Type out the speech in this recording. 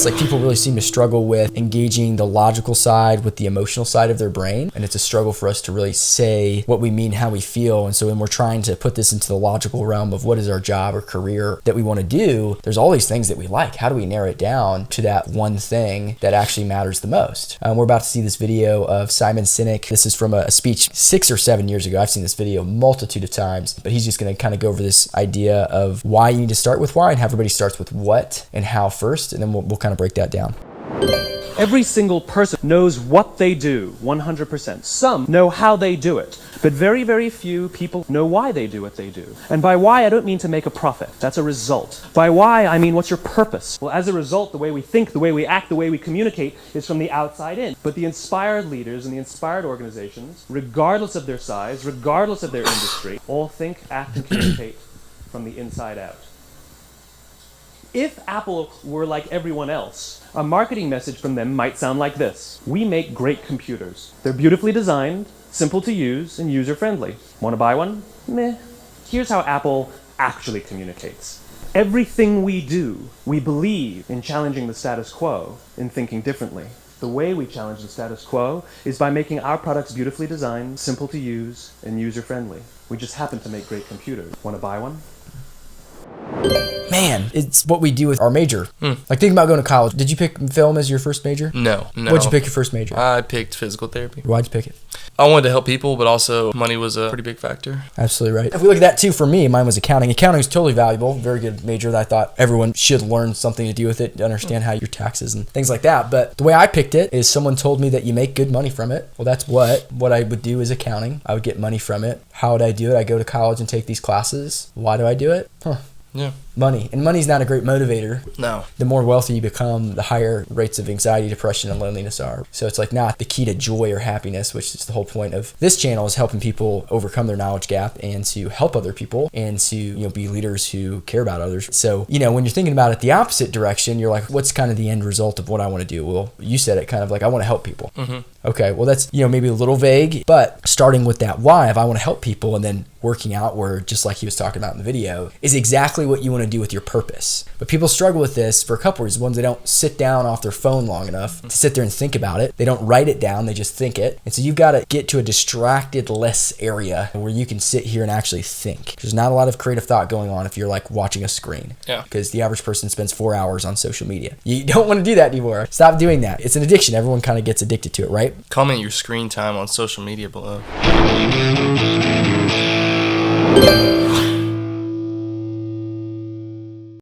It's like people really seem to struggle with engaging the logical side with the emotional side of their brain. And it's a struggle for us to really say what we mean, how we feel. And so when we're trying to put this into the logical realm of what is our job or career that we want to do, there's all these things that we like. How do we narrow it down to that one thing that actually matters the most? We're about to see this video of Simon Sinek. This is from a speech 6 or 7 years ago. I've seen this video a multitude of times, but he's just going to kind of go over this idea of why you need to start with why and how everybody starts with what and how first, and then we'll kind of break that down. Every single person knows what they do, 100%. Some know how they do it, but very, very few people know why they do what they do. And by why, I don't mean to make a profit. That's a result. By why, I mean what's your purpose? Well, as a result, the way we think, the way we act, the way we communicate is from the outside in. But the inspired leaders and the inspired organizations, regardless of their size, regardless of their industry, all think, act, and communicate from the inside out. If Apple were like everyone else, a marketing message from them might sound like this. We make great computers. They're beautifully designed, simple to use, and user-friendly. Want to buy one? Meh. Here's how Apple actually communicates. Everything we do, we believe in challenging the status quo, in thinking differently. The way we challenge the status quo is by making our products beautifully designed, simple to use, and user-friendly. We just happen to make great computers. Want to buy one? Man, it's what we do with our major. Like, think about going to college. Did you pick film as your first major? No. What'd you pick your first major? I picked physical therapy. Why'd you pick it? I wanted to help people, but also money was a pretty big factor. Absolutely right. If we look at that too, for me, mine was accounting. Accounting is totally valuable. Very good major that I thought everyone should learn something to do with it, to understand how your taxes and things like that. But the way I picked it is someone told me that you make good money from it. Well, that's what I would do is accounting. I would get money from it. How would I do it? I go to college and take these classes. Why do I do it? Yeah. Money. And money's not a great motivator. No. The more wealthy you become, the higher rates of anxiety, depression, and loneliness are. So it's like not the key to joy or happiness, which is the whole point of this channel, is helping people overcome their knowledge gap and to help other people and to, be leaders who care about others. So, when you're thinking about it the opposite direction, you're like, what's kind of the end result of what I want to do? Well, you said it kind of like, I want to help people. Mm-hmm. Okay, well, that's, maybe a little vague, but starting with that why, if I want to help people, and then working outward, just like he was talking about in the video, is exactly what you want to do with your purpose. But people struggle with this for a couple reasons. One, they don't sit down off their phone long enough to sit there and think about it. They don't write it down, they just think it. And so you've got to get to a distracted less area where you can sit here and actually think. There's not a lot of creative thought going on if you're like watching a screen. Yeah. Because the average person spends 4 hours on social media. You don't want to do that anymore. Stop doing that. It's an addiction. Everyone kind of gets addicted to it, right? Comment your screen time on social media below.